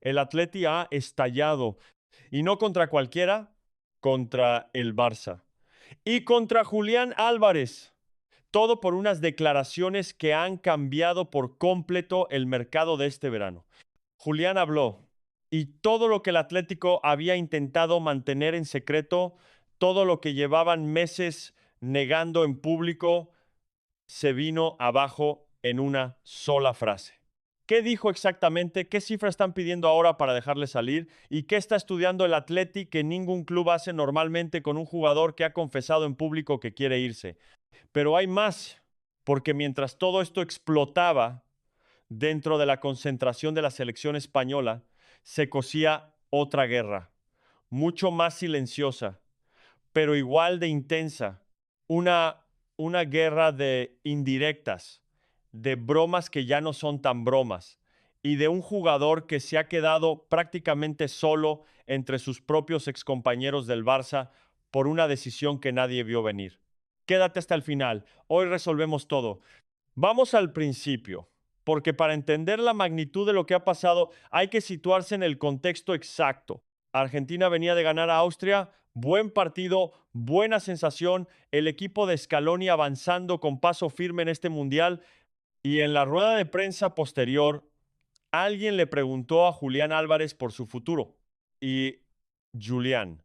El Atleti ha estallado. Y no contra cualquiera, contra el Barça. Y contra Julián Álvarez. Todo por unas declaraciones que han cambiado por completo el mercado de este verano. Julián habló y todo lo que el Atlético había intentado mantener en secreto, todo lo que llevaban meses negando en público, se vino abajo en una sola frase. ¿Qué dijo exactamente? ¿Qué cifra están pidiendo ahora para dejarle salir? ¿Y qué está estudiando el Atleti que ningún club hace normalmente con un jugador que ha confesado en público que quiere irse? Pero hay más, porque mientras todo esto explotaba dentro de la concentración de la selección española, se cosía otra guerra, mucho más silenciosa, pero igual de intensa. Una, una guerra de indirectas, de bromas que ya no son tan bromas, y de un jugador que se ha quedado prácticamente solo entre sus propios excompañeros del Barça por una decisión que nadie vio venir. Quédate hasta el final, hoy resolvemos todo. Vamos al principio, porque para entender la magnitud de lo que ha pasado hay que situarse en el contexto exacto. Argentina venía de ganar a Austria, buen partido, buena sensación, el equipo de Scaloni avanzando con paso firme en este mundial y en la rueda de prensa posterior, alguien le preguntó a Julián Álvarez por su futuro y Julián,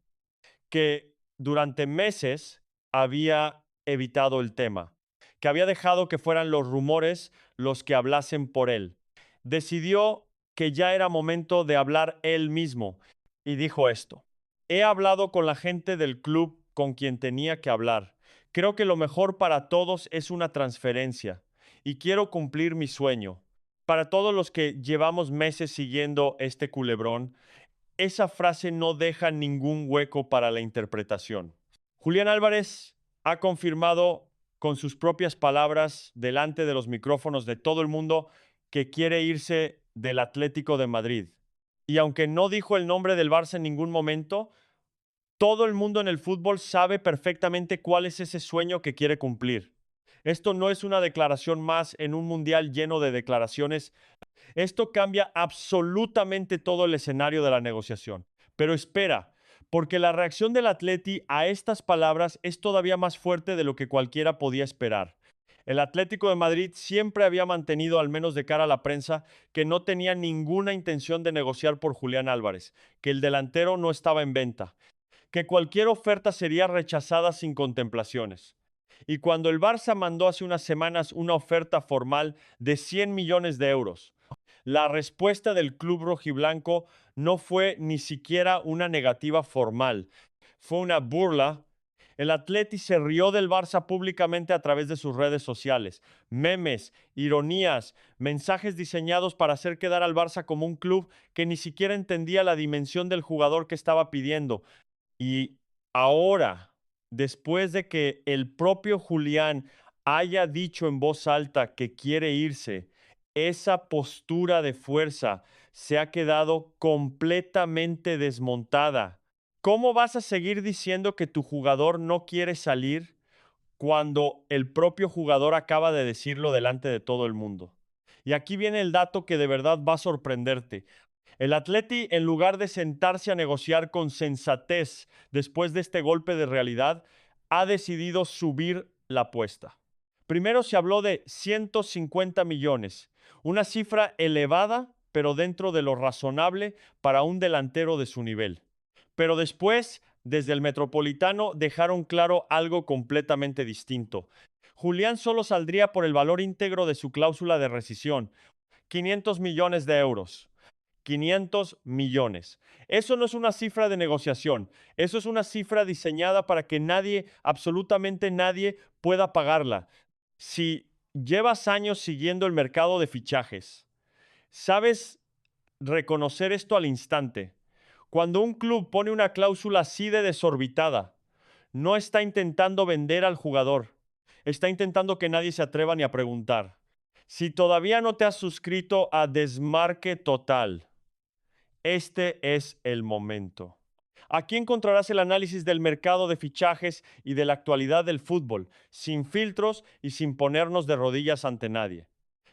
que durante meses había evitado el tema, que había dejado que fueran los rumores los que hablasen por él. Decidió que ya era momento de hablar él mismo y dijo esto: he hablado con la gente del club con quien tenía que hablar. Creo que lo mejor para todos es una transferencia y quiero cumplir mi sueño. Para todos los que llevamos meses siguiendo este culebrón, esa frase no deja ningún hueco para la interpretación. Julián Álvarez ha confirmado con sus propias palabras delante de los micrófonos de todo el mundo que quiere irse del Atlético de Madrid. Y aunque no dijo el nombre del Barça en ningún momento, todo el mundo en el fútbol sabe perfectamente cuál es ese sueño que quiere cumplir. Esto no es una declaración más en un mundial lleno de declaraciones. Esto cambia absolutamente todo el escenario de la negociación. Pero espera, porque la reacción del Atleti a estas palabras es todavía más fuerte de lo que cualquiera podía esperar. El Atlético de Madrid siempre había mantenido, al menos de cara a la prensa, que no tenía ninguna intención de negociar por Julián Álvarez, que el delantero no estaba en venta, que cualquier oferta sería rechazada sin contemplaciones. Y cuando el Barça mandó hace unas semanas una oferta formal de 100 millones de euros, la respuesta del club rojiblanco no fue ni siquiera una negativa formal, fue una burla. El Atleti se rió del Barça públicamente a través de sus redes sociales. Memes, ironías, mensajes diseñados para hacer quedar al Barça como un club que ni siquiera entendía la dimensión del jugador que estaba pidiendo. Y ahora, después de que el propio Julián haya dicho en voz alta que quiere irse, esa postura de fuerza se ha quedado completamente desmontada. ¿Cómo vas a seguir diciendo que tu jugador no quiere salir cuando el propio jugador acaba de decirlo delante de todo el mundo? Y aquí viene el dato que de verdad va a sorprenderte. El Atleti, en lugar de sentarse a negociar con sensatez después de este golpe de realidad, ha decidido subir la apuesta. Primero se habló de 150 millones, una cifra elevada, pero dentro de lo razonable para un delantero de su nivel. Pero después, desde el Metropolitano, dejaron claro algo completamente distinto. Julián solo saldría por el valor íntegro de su cláusula de rescisión, 500 millones de euros. 500 millones. Eso no es una cifra de negociación, eso es una cifra diseñada para que nadie, absolutamente nadie, pueda pagarla. Si llevas años siguiendo el mercado de fichajes, sabes reconocer esto al instante. Cuando un club pone una cláusula así de desorbitada, no está intentando vender al jugador, está intentando que nadie se atreva ni a preguntar. Si todavía no te has suscrito a Desmarque Total, este es el momento. Aquí encontrarás el análisis del mercado de fichajes y de la actualidad del fútbol, sin filtros y sin ponernos de rodillas ante nadie.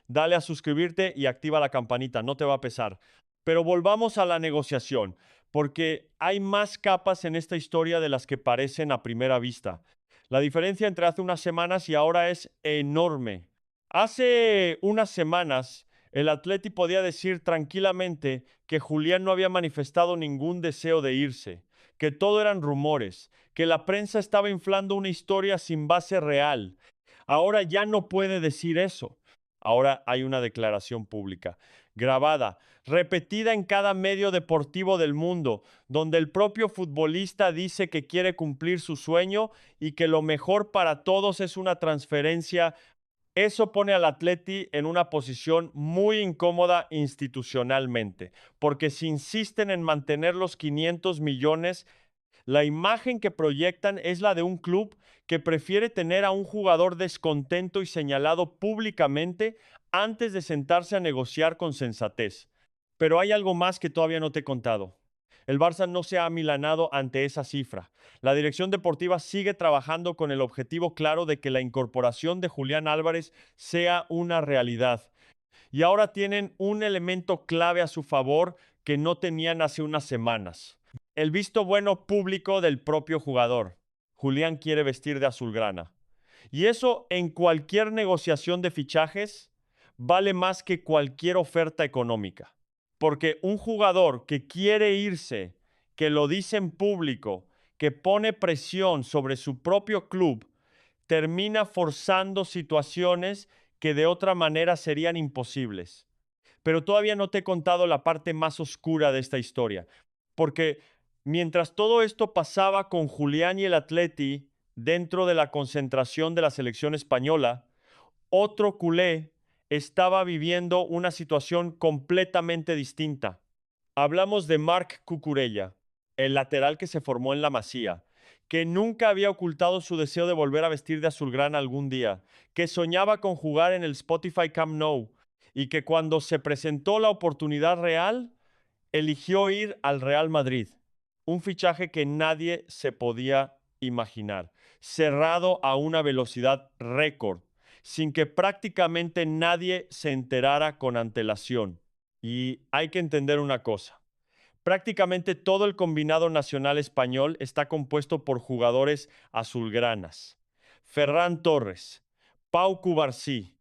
Dale a suscribirte y activa la campanita, no te va a pesar. Pero volvamos a la negociación, porque hay más capas en esta historia de las que parecen a primera vista. La diferencia entre hace unas semanas y ahora es enorme. Hace unas semanas, el Atleti podía decir tranquilamente que Julián no había manifestado ningún deseo de irse, que todo eran rumores, que la prensa estaba inflando una historia sin base real. Ahora ya no puede decir eso. Ahora hay una declaración pública, grabada, repetida en cada medio deportivo del mundo, donde el propio futbolista dice que quiere cumplir su sueño y que lo mejor para todos es una transferencia. Eso pone al Atleti en una posición muy incómoda institucionalmente, porque si insisten en mantener los 500 millones, la imagen que proyectan es la de un club que prefiere tener a un jugador descontento y señalado públicamente antes de sentarse a negociar con sensatez. Pero hay algo más que todavía no te he contado. El Barça no se ha amilanado ante esa cifra. La dirección deportiva sigue trabajando con el objetivo claro de que la incorporación de Julián Álvarez sea una realidad. Y ahora tienen un elemento clave a su favor que no tenían hace unas semanas. El visto bueno público del propio jugador. Julián quiere vestir de azulgrana. Y eso en cualquier negociación de fichajes vale más que cualquier oferta económica. Porque un jugador que quiere irse, que lo dice en público, que pone presión sobre su propio club, termina forzando situaciones que de otra manera serían imposibles. Pero todavía no te he contado la parte más oscura de esta historia, porque mientras todo esto pasaba con Julián y el Atleti dentro de la concentración de la selección española, otro culé estaba viviendo una situación completamente distinta. Hablamos de Marc Cucurella, el lateral que se formó en la Masía, que nunca había ocultado su deseo de volver a vestir de azulgrana algún día, que soñaba con jugar en el Spotify Camp Nou y que cuando se presentó la oportunidad real, eligió ir al Real Madrid. Un fichaje que nadie se podía imaginar, cerrado a una velocidad récord, sin que prácticamente nadie se enterara con antelación. Y hay que entender una cosa. Prácticamente todo el combinado nacional español está compuesto por jugadores azulgranas. Ferran Torres, Pau Cubarsí,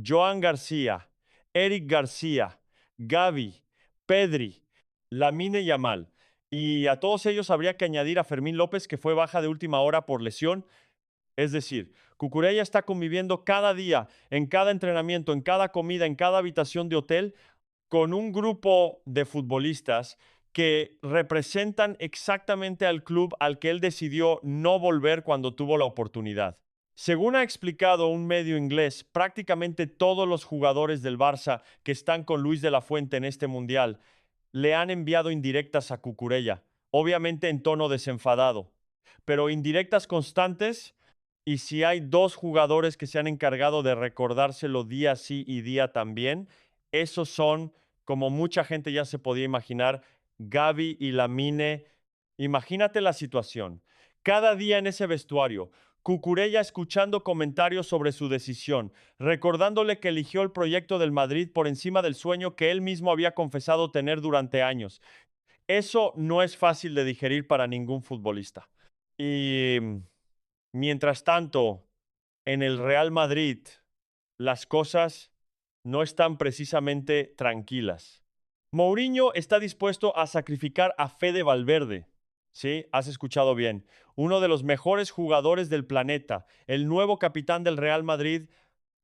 Joan García, Eric García, Gavi, Pedri, Lamine Yamal. Y a todos ellos habría que añadir a Fermín López, que fue baja de última hora por lesión. Es decir, Cucurella está conviviendo cada día, en cada entrenamiento, en cada comida, en cada habitación de hotel, con un grupo de futbolistas que representan exactamente al club al que él decidió no volver cuando tuvo la oportunidad. Según ha explicado un medio inglés, prácticamente todos los jugadores del Barça que están con Luis de la Fuente en este mundial le han enviado indirectas a Cucurella, obviamente en tono desenfadado, pero indirectas constantes. Y si hay dos jugadores que se han encargado de recordárselo día sí y día también, esos son, como mucha gente ya se podía imaginar, Gavi y Lamine. Imagínate la situación. Cada día en ese vestuario, Cucurella escuchando comentarios sobre su decisión, recordándole que eligió el proyecto del Madrid por encima del sueño que él mismo había confesado tener durante años. Eso no es fácil de digerir para ningún futbolista. Y mientras tanto, en el Real Madrid, las cosas no están precisamente tranquilas. Mourinho está dispuesto a sacrificar a Fede Valverde. Sí, has escuchado bien. Uno de los mejores jugadores del planeta, el nuevo capitán del Real Madrid,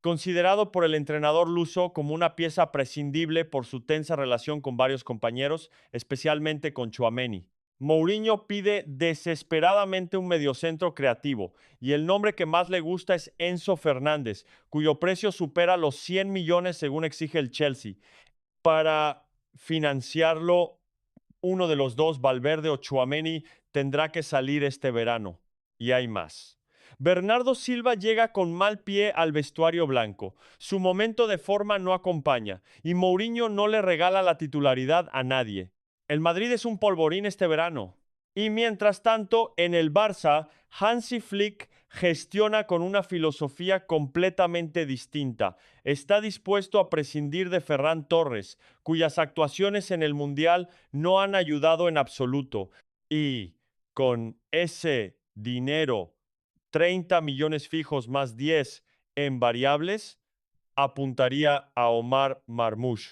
considerado por el entrenador luso como una pieza prescindible por su tensa relación con varios compañeros, especialmente con Tchouaméni. Mourinho pide desesperadamente un mediocentro creativo y el nombre que más le gusta es Enzo Fernández, cuyo precio supera los 100 millones según exige el Chelsea. Para financiarlo, uno de los dos, Valverde o Tchouaméni, tendrá que salir este verano. Y hay más. Bernardo Silva llega con mal pie al vestuario blanco. Su momento de forma no acompaña y Mourinho no le regala la titularidad a nadie. El Madrid es un polvorín este verano. Y mientras tanto, en el Barça, Hansi Flick gestiona con una filosofía completamente distinta. Está dispuesto a prescindir de Ferran Torres, cuyas actuaciones en el Mundial no han ayudado en absoluto. Y con ese dinero, 30 millones fijos más 10 en variables, apuntaría a Omar Marmoush,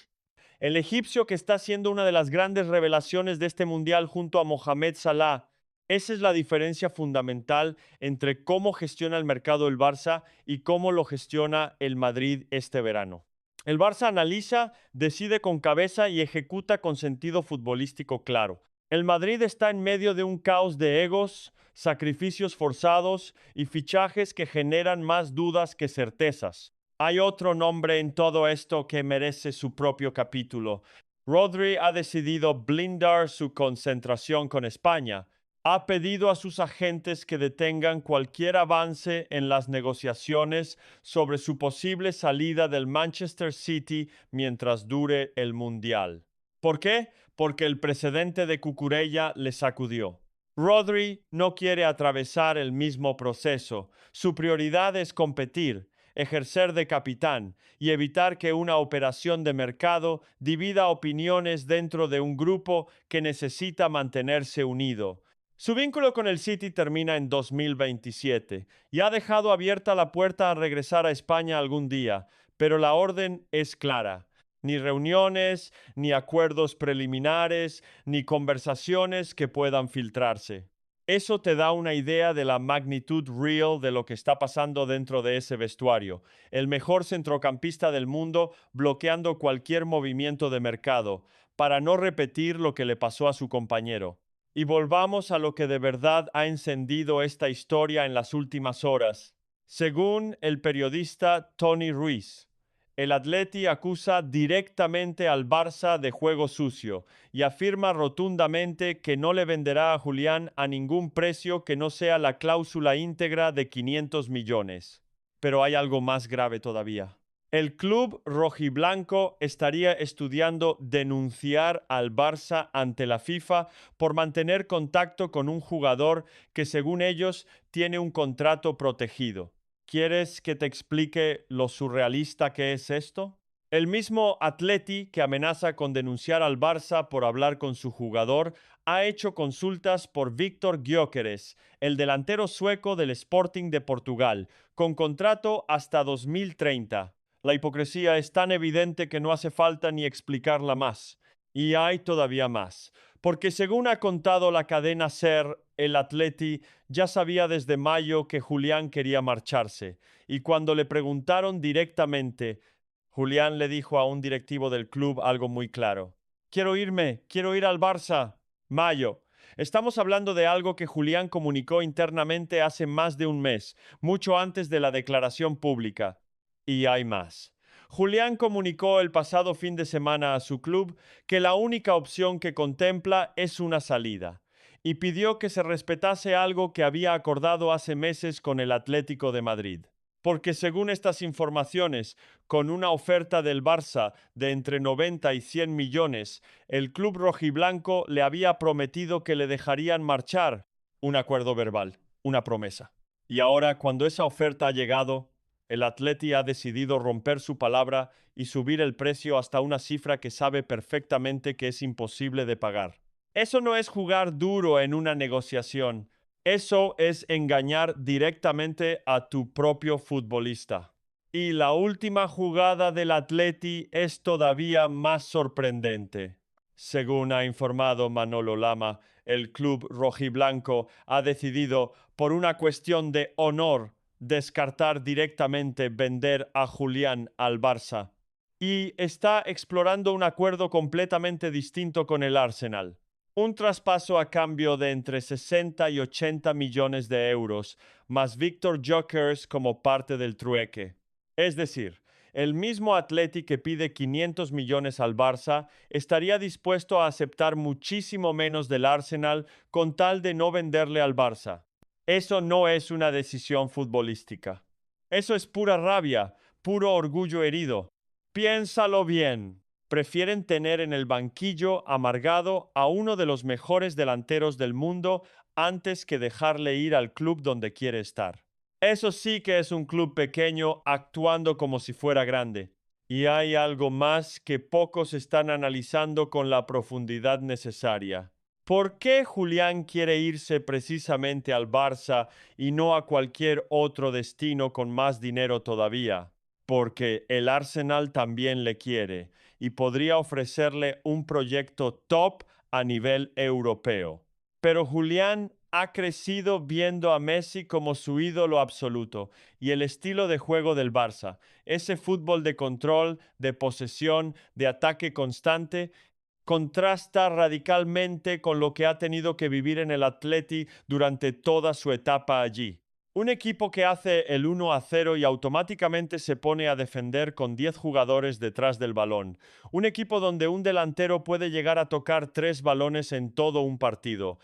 el egipcio que está siendo una de las grandes revelaciones de este mundial junto a Mohamed Salah. Esa es la diferencia fundamental entre cómo gestiona el mercado el Barça y cómo lo gestiona el Madrid este verano. El Barça analiza, decide con cabeza y ejecuta con sentido futbolístico claro. El Madrid está en medio de un caos de egos, sacrificios forzados y fichajes que generan más dudas que certezas. Hay otro nombre en todo esto que merece su propio capítulo. Rodri ha decidido blindar su concentración con España. Ha pedido a sus agentes que detengan cualquier avance en las negociaciones sobre su posible salida del Manchester City mientras dure el Mundial. ¿Por qué? Porque el precedente de Cucurella le sacudió. Rodri no quiere atravesar el mismo proceso. Su prioridad es competir, ejercer de capitán y evitar que una operación de mercado divida opiniones dentro de un grupo que necesita mantenerse unido. Su vínculo con el City termina en 2027 y ha dejado abierta la puerta a regresar a España algún día, pero la orden es clara. Ni reuniones, ni acuerdos preliminares, ni conversaciones que puedan filtrarse. Eso te da una idea de la magnitud real de lo que está pasando dentro de ese vestuario. El mejor centrocampista del mundo bloqueando cualquier movimiento de mercado, para no repetir lo que le pasó a su compañero. Y volvamos a lo que de verdad ha encendido esta historia en las últimas horas. Según el periodista Tony Ruiz, el Atleti acusa directamente al Barça de juego sucio y afirma rotundamente que no le venderá a Julián a ningún precio que no sea la cláusula íntegra de 500 millones. Pero hay algo más grave todavía. El club rojiblanco estaría estudiando denunciar al Barça ante la FIFA por mantener contacto con un jugador que, según ellos, tiene un contrato protegido. ¿Quieres que te explique lo surrealista que es esto? El mismo Atleti, que amenaza con denunciar al Barça por hablar con su jugador, ha hecho consultas por Víctor Gyökeres, el delantero sueco del Sporting de Portugal, con contrato hasta 2030. La hipocresía es tan evidente que no hace falta ni explicarla más. Y hay todavía más. Porque según ha contado la cadena SER, el Atleti ya sabía desde mayo que Julián quería marcharse. Y cuando le preguntaron directamente, Julián le dijo a un directivo del club algo muy claro. Quiero ir al Barça. Mayo. Estamos hablando de algo que Julián comunicó internamente hace más de un mes, mucho antes de la declaración pública. Y hay más. Julián comunicó el pasado fin de semana a su club que la única opción que contempla es una salida, y pidió que se respetase algo que había acordado hace meses con el Atlético de Madrid. Porque según estas informaciones, con una oferta del Barça de entre 90 y 100 millones, el club rojiblanco le había prometido que le dejarían marchar. Un acuerdo verbal, una promesa. Y ahora, cuando esa oferta ha llegado, el Atleti ha decidido romper su palabra y subir el precio hasta una cifra que sabe perfectamente que es imposible de pagar. Eso no es jugar duro en una negociación. Eso es engañar directamente a tu propio futbolista. Y la última jugada del Atleti es todavía más sorprendente. Según ha informado Manolo Lama, el club rojiblanco ha decidido, por una cuestión de honor, descartar directamente vender a Julián al Barça. Y está explorando un acuerdo completamente distinto con el Arsenal. Un traspaso a cambio de entre 60 y 80 millones de euros, más Víctor Gyökeres como parte del trueque. Es decir, el mismo Atleti que pide 500 millones al Barça estaría dispuesto a aceptar muchísimo menos del Arsenal con tal de no venderle al Barça. Eso no es una decisión futbolística. Eso es pura rabia, puro orgullo herido. Piénsalo bien. Prefieren tener en el banquillo amargado a uno de los mejores delanteros del mundo antes que dejarle ir al club donde quiere estar. Eso sí que es un club pequeño actuando como si fuera grande. Y hay algo más que pocos están analizando con la profundidad necesaria. ¿Por qué Julián quiere irse precisamente al Barça y no a cualquier otro destino con más dinero todavía? Porque el Arsenal también le quiere y podría ofrecerle un proyecto top a nivel europeo. Pero Julián ha crecido viendo a Messi como su ídolo absoluto y el estilo de juego del Barça, ese fútbol de control, de posesión, de ataque constante, contrasta radicalmente con lo que ha tenido que vivir en el Atleti durante toda su etapa allí. Un equipo que hace el 1-0 y automáticamente se pone a defender con 10 jugadores detrás del balón. Un equipo donde un delantero puede llegar a tocar 3 balones en todo un partido.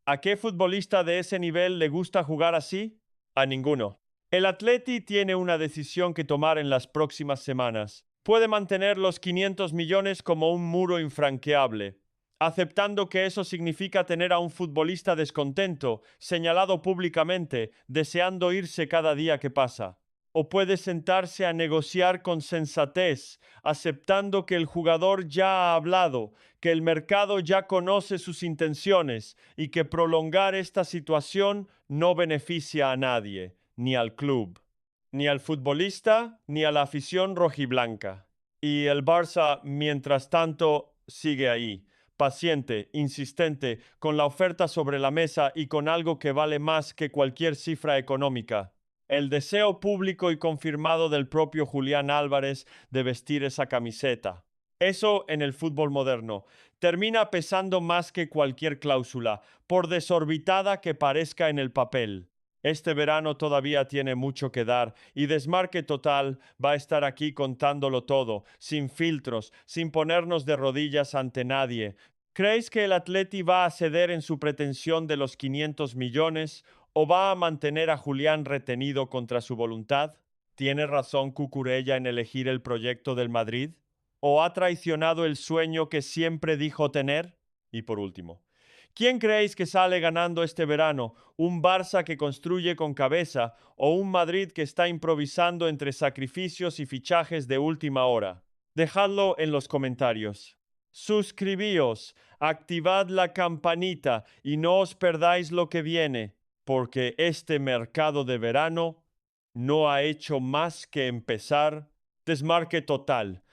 ¿A qué futbolista de ese nivel le gusta jugar así? A ninguno. El Atleti tiene una decisión que tomar en las próximas semanas. Puede mantener los 500 millones como un muro infranqueable, aceptando que eso significa tener a un futbolista descontento, señalado públicamente, deseando irse cada día que pasa. O puede sentarse a negociar con sensatez, aceptando que el jugador ya ha hablado, que el mercado ya conoce sus intenciones y que prolongar esta situación no beneficia a nadie, ni al club, ni al futbolista, ni a la afición rojiblanca. Y el Barça, mientras tanto, sigue ahí, paciente, insistente, con la oferta sobre la mesa y con algo que vale más que cualquier cifra económica. El deseo público y confirmado del propio Julián Álvarez de vestir esa camiseta. Eso en el fútbol moderno termina pesando más que cualquier cláusula, por desorbitada que parezca en el papel. Este verano todavía tiene mucho que dar y Desmarque Total va a estar aquí contándolo todo, sin filtros, sin ponernos de rodillas ante nadie. ¿Creéis que el Atleti va a ceder en su pretensión de los 500 millones o va a mantener a Julián retenido contra su voluntad? ¿Tiene razón Cucurella en elegir el proyecto del Madrid? ¿O ha traicionado el sueño que siempre dijo tener? Y por último, ¿quién creéis que sale ganando este verano? ¿Un Barça que construye con cabeza o un Madrid que está improvisando entre sacrificios y fichajes de última hora? Dejadlo en los comentarios. Suscribíos, activad la campanita y no os perdáis lo que viene, porque este mercado de verano no ha hecho más que empezar. Desmarque Total.